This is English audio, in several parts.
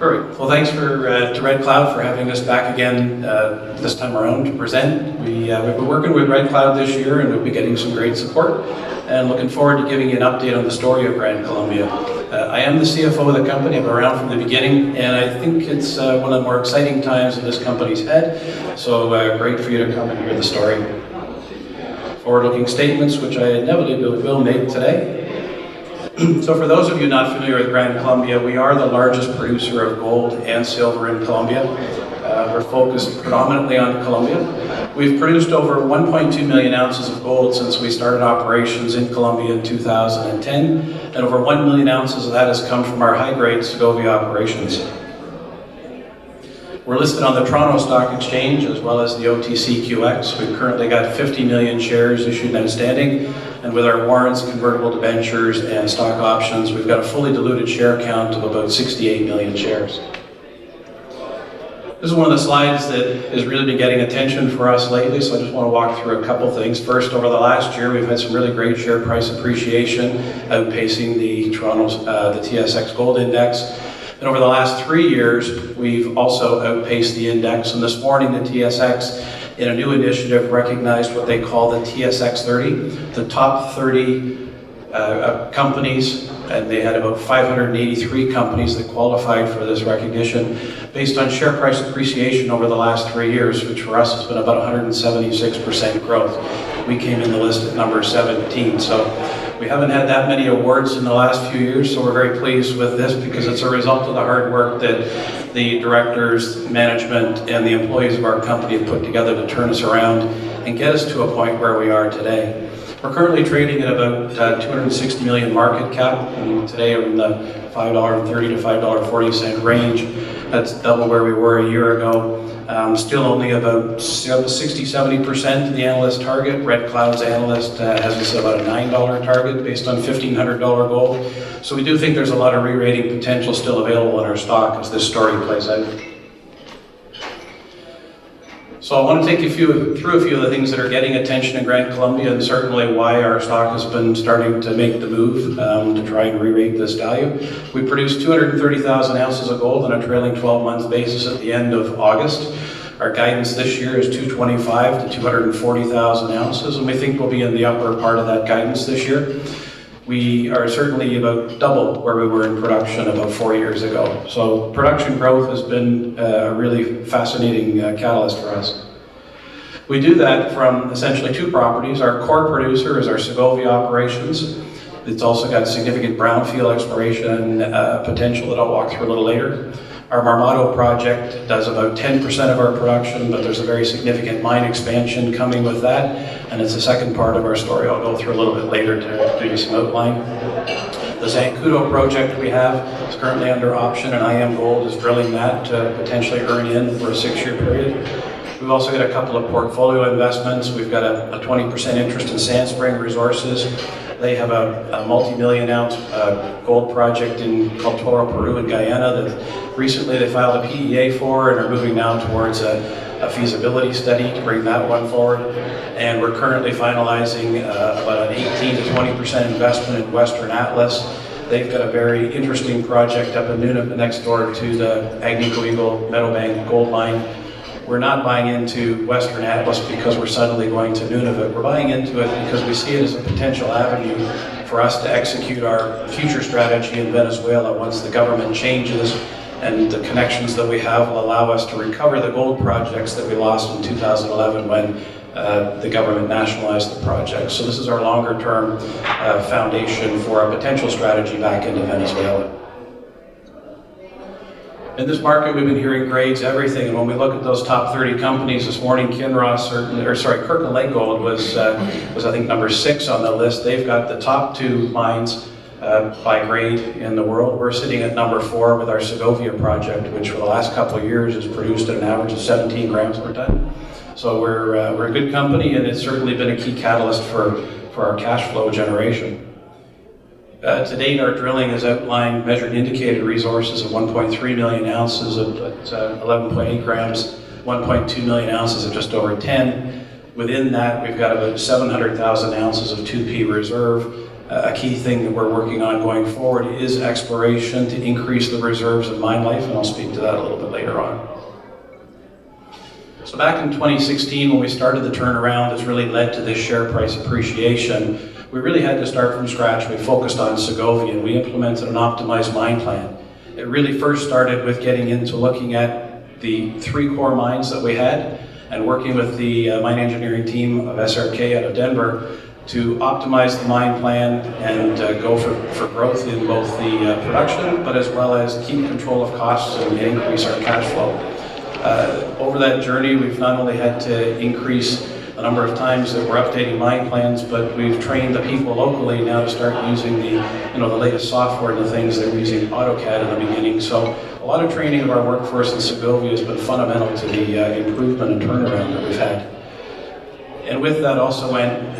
Perfect. Well, thanks to Red Cloud for having us back again this time around to present. We've been working with Red Cloud this year, and we've been getting some great support. And looking forward to giving you an update on the story of Gran, Colombia. I am the CFO of the company. I've been around from the beginning, and I think it's one of the more exciting times in this company's head. So great for you to come and hear the story. Forward-looking statements, which I inevitably will make today. So for those of you not familiar with Gran, Colombia, we are the largest producer of gold and silver in Colombia. We're focused predominantly on Colombia. We've produced over 1.2 million ounces of gold since we started operations in Colombia in 2010, and over 1 million ounces of that has come from our high-grade Segovia operations. We're listed on the Toronto Stock Exchange as well as the OTCQX. We've currently got 50 million shares issued and outstanding, and with our warrants, convertible debentures, and stock options, we've got a fully diluted share count of about 68 million shares. This is one of the slides that has really been getting attention for us lately, so I just want to walk through a couple things. First, over the last year, we've had some really great share price appreciation, outpacing the TSX Gold Index. And over the last 3 years, we've also outpaced the index. And this morning, the TSX, in a new initiative, recognized what they call the TSX 30, the top 30 companies, and they had about 583 companies that qualified for this recognition based on share price appreciation over the last 3 years, which for us has been about 176% growth. We came in the list at number 17. So we haven't had that many awards in the last few years, so we're very pleased with this because it's a result of the hard work that the directors, management, and the employees of our company have put together to turn us around and get us to a point where we are today. We're currently trading at about 260 million market cap, and today we're in the $5.30 to $5.40 range. That's double where we were a year ago. Still only about 60-70% of the analyst target. Red Cloud's analyst has us about a $9 target based on $1,500 gold. So we do think there's a lot of re-rating potential still available in our stock as this story plays out. So I want to take you through a few of the things that are getting attention in Gran, Colombia, and certainly why our stock has been starting to make the move to try and re-rate this value. We produced 230,000 ounces of gold on a trailing 12-month basis at the end of August. Our guidance this year is 225 to 240,000 ounces, and we think we'll be in the upper part of that guidance this year. We are certainly about double where we were in production about 4 years ago. So production growth has been a really fascinating catalyst for us. We do that from essentially two properties. Our core producer is our Segovia operations. It's also got significant brownfield exploration potential that I'll walk through a little later. Our Marmato project does about 10% of our production, but there's a very significant mine expansion coming with that, and it's the second part of our story I'll go through a little bit later to do you some outline. The Zancudo project we have is currently under option, and IM Gold is drilling that to potentially earn in for a 6-year period. We've also got a couple of portfolio investments. We've got a 20% interest in Sandspring Resources. They have a multi-million ounce gold project called Toro, Peru, and Guyana that recently they filed a PEA for and are moving now towards a feasibility study to bring that one forward. And we're currently finalizing about an 18 to 20% investment in Western Atlas. They've got a very interesting project up in Nunavut next door to the Agnico Eagle Meadowbank gold mine. We're not buying into Western Atlas because we're suddenly going to Nunavut. We're buying into it because we see it as a potential avenue for us to execute our future strategy in Venezuela once the government changes, and the connections that we have will allow us to recover the gold projects that we lost in 2011 when the government nationalized the project. So this is our longer term foundation for a potential strategy back into Venezuela. In this market, we've been hearing grades, everything, and when we look at those top 30 companies this morning, Kirkland Lake Gold was I think number 6 on the list. They've got the top 2 mines by grade in the world. We're sitting at number 4 with our Segovia project, which for the last couple of years has produced an average of 17 grams per ton. So we're a good company, and it's certainly been a key catalyst for our cash flow generation. To date, our drilling has outlined measured and indicated resources of 1.3 million ounces at 11.8 grams, 1.2 million ounces of just over 10. Within that, we've got about 700,000 ounces of 2P reserve, a key thing that we're working on going forward is exploration to increase the reserves of mine life, and I'll speak to that a little bit later on. So back in 2016, when we started the turnaround that's really led to this share price appreciation, we really had to start from scratch. We focused on Segovia, and we implemented an optimized mine plan. It really first started with getting into looking at the 3 core mines that we had and working with the mine engineering team of SRK out of Denver to optimize the mine plan and go for growth in both the production, but as well as keep control of costs and increase our cash flow. Over that journey, we've not only had to increase the number of times that we're updating mine plans, but we've trained the people locally now to start using the latest software and the things that we're using AutoCAD in the beginning. So a lot of training of our workforce in Segovia has been fundamental to the improvement and turnaround that we've had. And with that also went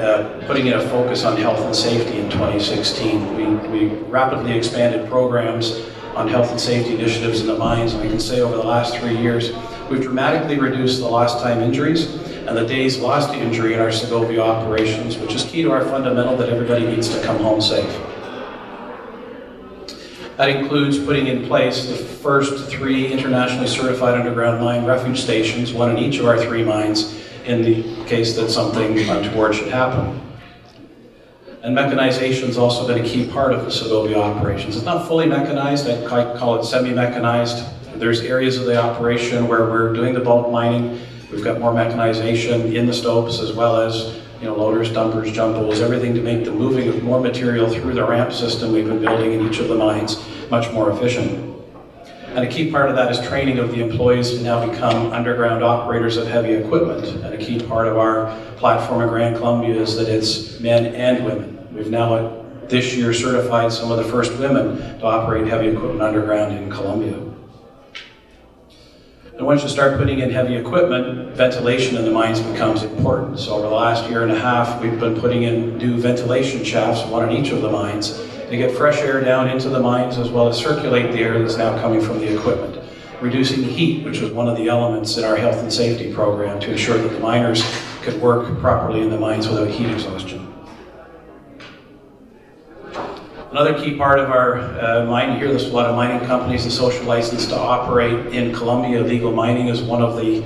putting in a focus on health and safety in 2016. We rapidly expanded programs on health and safety initiatives in the mines, and I can say over the last 3 years, we've dramatically reduced the lost time injuries and the days lost to injury in our Segovia operations, which is key to our fundamental that everybody needs to come home safe. That includes putting in place the first 3 internationally certified underground mine refuge stations, 1 in each of our 3 mines, in the case that something untoward should happen. And mechanization's also been a key part of the Segovia operations. It's not fully mechanized, I'd call it semi-mechanized. There's areas of the operation where we're doing the bulk mining. We've got more mechanization in the stopes, as well as loaders, dumpers, jumbos, everything to make the moving of more material through the ramp system we've been building in each of the mines much more efficient. And a key part of that is training of the employees to now become underground operators of heavy equipment. And a key part of our platform in Gran, Colombia is that it's men and women. We've now this year certified some of the first women to operate heavy equipment underground in Colombia. And once you start putting in heavy equipment, ventilation in the mines becomes important. So over the last 1.5 years, we've been putting in new ventilation shafts, 1 in each of the mines, to get fresh air down into the mines, as well as circulate the air that's now coming from the equipment. Reducing heat, which was one of the elements in our health and safety program to ensure that the miners could work properly in the mines without heat exhaustion. Another key part of our mining here, there's a lot of mining companies, the social license to operate in Colombia. Legal mining is one of the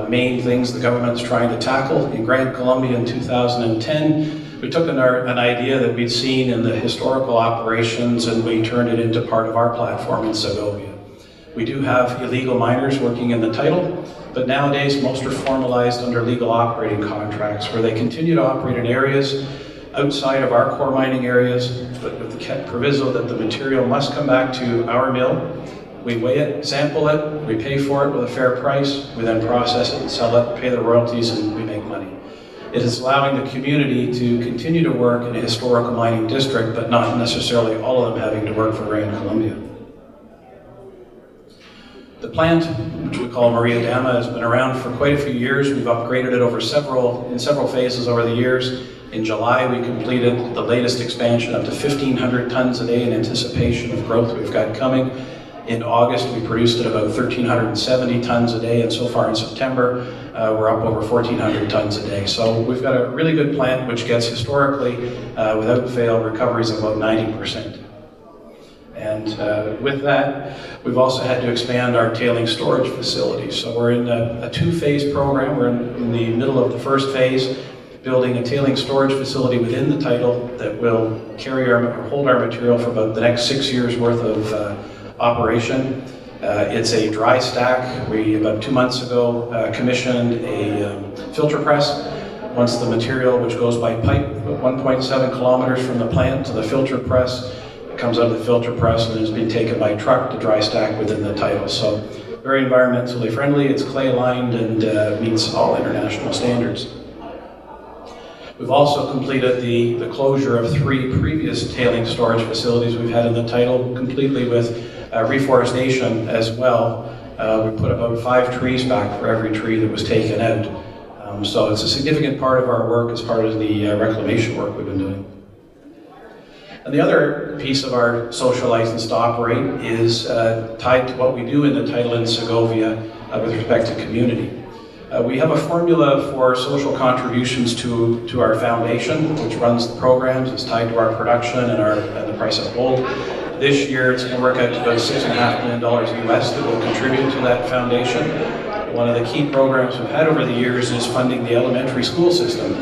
main things the government's trying to tackle. In Gran, Colombia in 2010, we took an idea that we'd seen in the historical operations and we turned it into part of our platform in Segovia. We do have illegal miners working in the title, but nowadays most are formalized under legal operating contracts where they continue to operate in areas outside of our core mining areas, but with the proviso that the material must come back to our mill. We weigh it, sample it, we pay for it with a fair price, we then process it and sell it, pay the royalties, and we make money. It is allowing the community to continue to work in a historical mining district, but not necessarily all of them having to work for Gran, Colombia. The plant, which we call Maria Dama, has been around for quite a few years. We've upgraded it in several phases over the years. In July, we completed the latest expansion up to 1,500 tons a day in anticipation of growth we've got coming. In August, we produced at about 1,370 tons a day, and so far in September, we're up over 1,400 tons a day. So we've got a really good plant which gets historically, without fail, recoveries of about 90%. And with that, we've also had to expand our tailing storage facility. So we're in a 2-phase program. We're in the middle of the first phase, building a tailing storage facility within the title that will hold our material for about the next 6 years worth of operation. It's a dry stack. We, about 2 months ago, commissioned a filter press. Once the material, which goes by pipe, 1.7 kilometers from the plant to the filter press, it comes out of the filter press and is being taken by truck to dry stack within the title. So very environmentally friendly, it's clay lined and meets all international standards. We've also completed the closure of 3 previous tailing storage facilities we've had in the title, completely with reforestation as well. We put about 5 trees back for every tree that was taken out. So it's a significant part of our work as part of the reclamation work we've been doing. And the other piece of our social license to operate is tied to what we do in the title in Segovia with respect to community. We have a formula for social contributions to our foundation, which runs the programs. It's tied to our production and the price of gold. This year, it's going to work out to about $6.5 million US that will contribute to that foundation. One of the key programs we've had over the years is funding the elementary school system.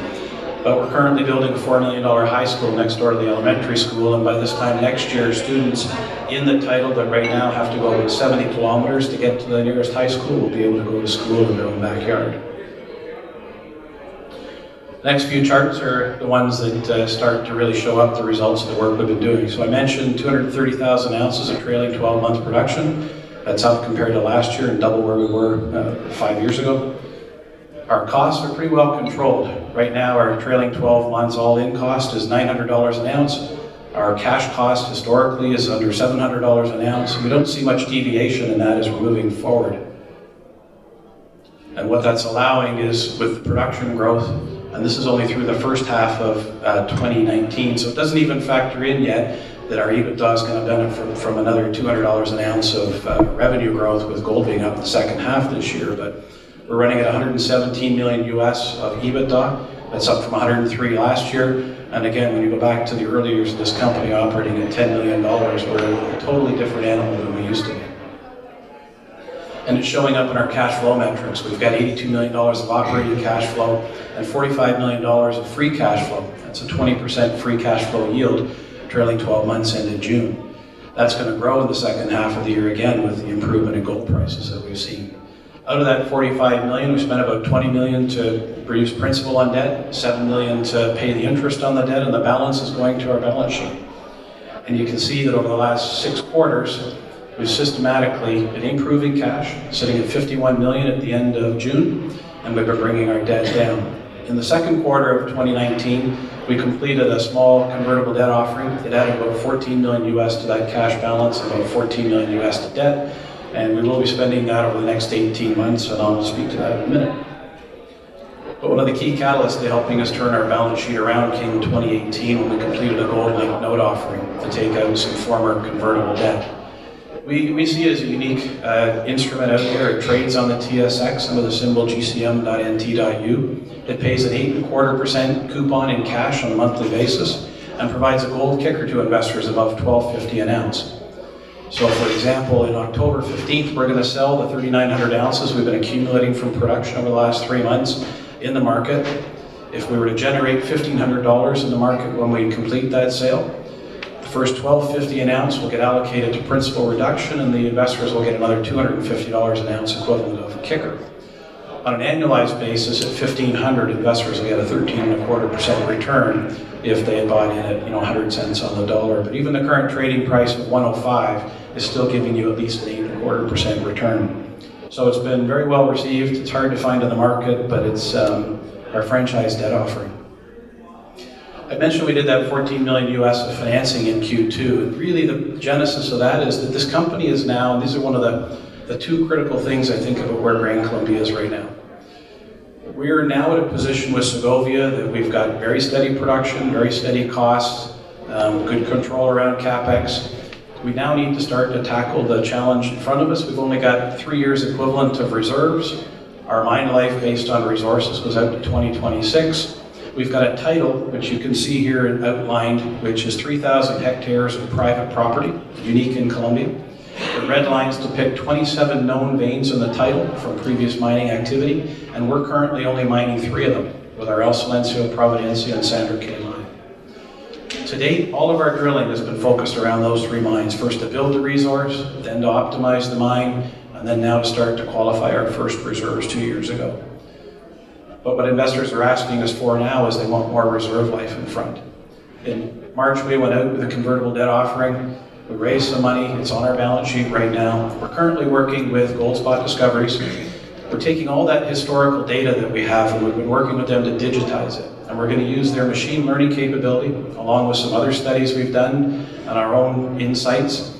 But we're currently building a $4 million high school next door to the elementary school, and by this time next year, students in the title that right now have to go about 70 kilometers to get to the nearest high school will be able to go to school in their own backyard. The next few charts are the ones that start to really show up the results of the work we've been doing. So I mentioned 230,000 ounces of trailing 12-month production. That's up compared to last year and double where we were 5 years ago. Our costs are pretty well controlled. Right now, our trailing 12 months all-in cost is $900 an ounce. Our cash cost historically is under $700 an ounce. We don't see much deviation in that as we're moving forward. And what that's allowing is, with the production growth, and this is only through the first half of 2019, so it doesn't even factor in yet that our EBITDA is going to benefit from another $200 an ounce of revenue growth, with gold being up the second half this year. But we're running at 117 million US of EBITDA. That's up from 103 last year. And again, when you go back to the early years of this company operating at $10 million, we're a totally different animal than we used to be. And it's showing up in our cash flow metrics. We've got $82 million of operating cash flow and $45 million of free cash flow. That's a 20% free cash flow yield, trailing 12 months ended June. That's going to grow in the second half of the year again with the improvement in gold prices that we've seen. Out of that 45 million, we spent about 20 million to reduce principal on debt, 7 million to pay the interest on the debt, and the balance is going to our balance sheet. And you can see that over the last 6 quarters, we've systematically been improving cash, sitting at 51 million at the end of June, and we've been bringing our debt down. In the second quarter of 2019, we completed a small convertible debt offering. It added about 14 million US to that cash balance, about 14 million US to debt. And we will be spending that over the next 18 months, and I'll speak to that in a minute. But one of the key catalysts to helping us turn our balance sheet around came in 2018 when we completed a gold-linked note offering to take out some former convertible debt. We see it as a unique instrument out there. It trades on the TSX under the symbol GCM.NT.U. It pays an 8.25% coupon in cash on a monthly basis and provides a gold kicker to investors above $12.50 an ounce. So for example, in October 15th, we're going to sell the 3,900 ounces we've been accumulating from production over the last 3 months in the market. If we were to generate $1,500 in the market when we complete that sale, the first $12.50 an ounce will get allocated to principal reduction, and the investors will get another $250 an ounce equivalent of a kicker. On an annualized basis, at $1,500, investors will get a 13.25% return if they had bought in at 100 cents on the dollar. But even the current trading price of 105 is still giving you at least an 8.25% return. So it's been very well received. It's hard to find in the market, but it's our franchise debt offering. I mentioned we did that 14 million US of financing in Q2, and really the genesis of that is that this company is now, and these are one of the 2 critical things I think about where Gran Colombia is right now. We are now at a position with Segovia that we've got very steady production, very steady costs, good control around CapEx. We now need to start to tackle the challenge in front of us. We've only got 3 years equivalent of reserves. Our mine life based on resources goes out to 2026. We've got a title, which you can see here outlined, which is 3,000 hectares of private property, unique in Colombia. The red lines depict 27 known veins in the title from previous mining activity, and we're currently only mining 3 of them, with our El Silencio, Providencia, and Sandra K mine. To date, all of our drilling has been focused around those 3 mines. First to build the resource, then to optimize the mine, and then now to start to qualify our first reserves 2 years ago. But what investors are asking us for now is they want more reserve life in front. In March, we went out with a convertible debt offering. We raised some money. It's on our balance sheet right now. We're currently working with Goldspot Discoveries. We're taking all that historical data that we have, and we've been working with them to digitize it. And we're going to use their machine learning capability, along with some other studies we've done and our own insights,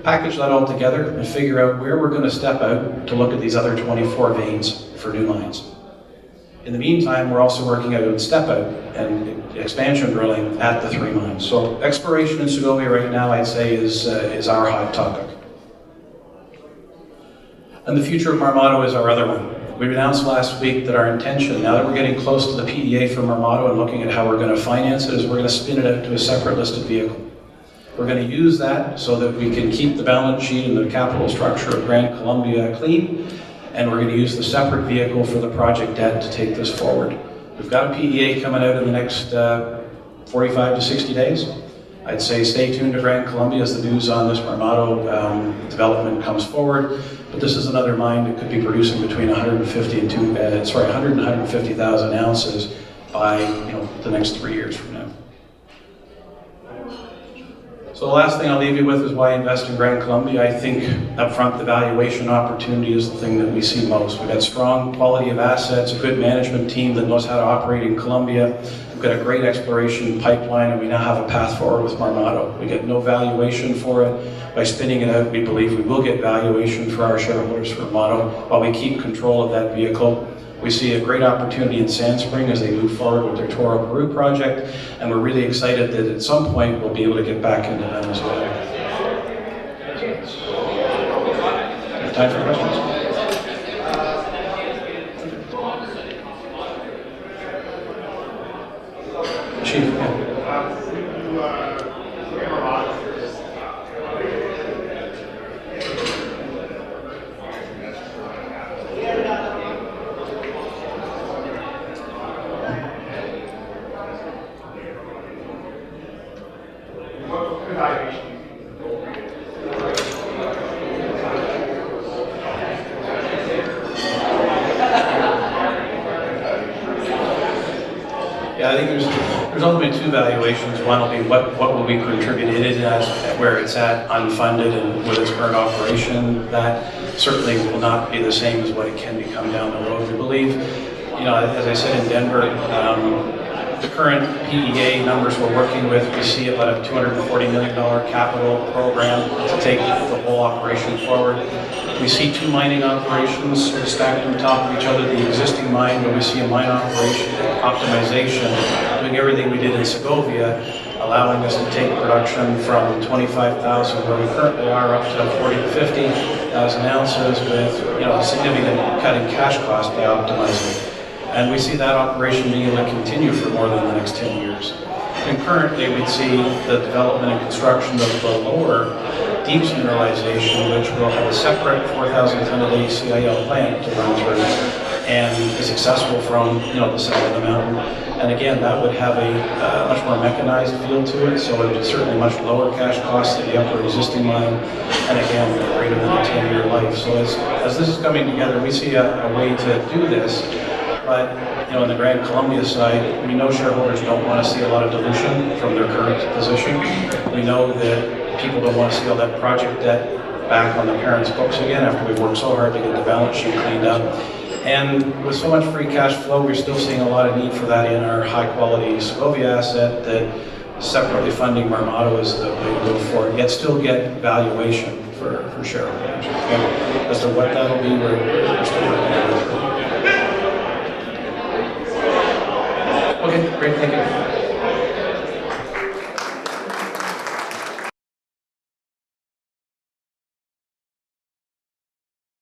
package that all together and figure out where we're going to step out to look at these other 24 veins for new mines. In the meantime, we're also working out step out and expansion drilling at the 3 mines. So exploration in Segovia right now, I'd say, is our hot topic. And the future of Marmato is our other one. We've announced last week that our intention, now that we're getting close to the PEA from Armado and looking at how we're going to finance it, is we're going to spin it out to a separate listed vehicle. We're going to use that so that we can keep the balance sheet and the capital structure of Gran Colombia clean, and we're going to use the separate vehicle for the project debt to take this forward. We've got a PEA coming out in the next 45 to 60 days. I'd say stay tuned to Gran Colombia as the news on this Armado development comes forward. But this is another mine that could be producing between 150 and 100 and 150,000 ounces by the next 3 years from now. So the last thing I'll leave you with is why invest in Gran Colombia. I think up front the valuation opportunity is the thing that we see most. We've got strong quality of assets, a good management team that knows how to operate in Colombia. We've got a great exploration pipeline, and we now have a path forward with Armado. We get no valuation for it. By spinning it out, we believe we will get valuation for our shareholders for Armado while we keep control of that vehicle. We see a great opportunity in Sand Spring as they move forward with their Toro Peru project, and we're really excited that at some point we'll be able to get back into Venezuela. Time for questions? Chief, yeah. Yeah, I think there's ultimately two valuations. One will be what will be contributed as where it's at unfunded and with its current operation. That certainly will not be the same as what it can become down the road. We believe, as I said in Denver, the current PEA numbers we're working with, we see about a $240 million capital program to take the whole operation forward. We see two mining operations stacked on top of each other, the existing mine, but we see a mine operation optimization, doing everything we did in Segovia, allowing us to take production from 25,000 where we currently are up to 40 to 50,000 ounces with a significant cut in cash cost by optimizing. And we see that operation being able to continue for more than the next 10 years. Concurrently, we'd see the development and construction of the lower deep mineralization, which will have a separate 4,000 ton a day CIL plant to run through and is accessible from the side of the mountain. And again, that would have a much more mechanized feel to it, so it would certainly much lower cash costs than the upper existing mine, and again, greater than a 10-year life. So as this is coming together, we see a way to do this. But on the Gran Colombia side, we know shareholders don't want to see a lot of dilution from their current position. We know that people don't want to see all that project debt back on the parents' books again after we've worked so hard to get the balance sheet cleaned up. And with so much free cash flow, we're still seeing a lot of need for that in our high-quality Segovia asset that separately funding Armado is the way to go forward, yet still get valuation for shareholders. And as to what that'll be, we're still working on it. Okay, great, thank you.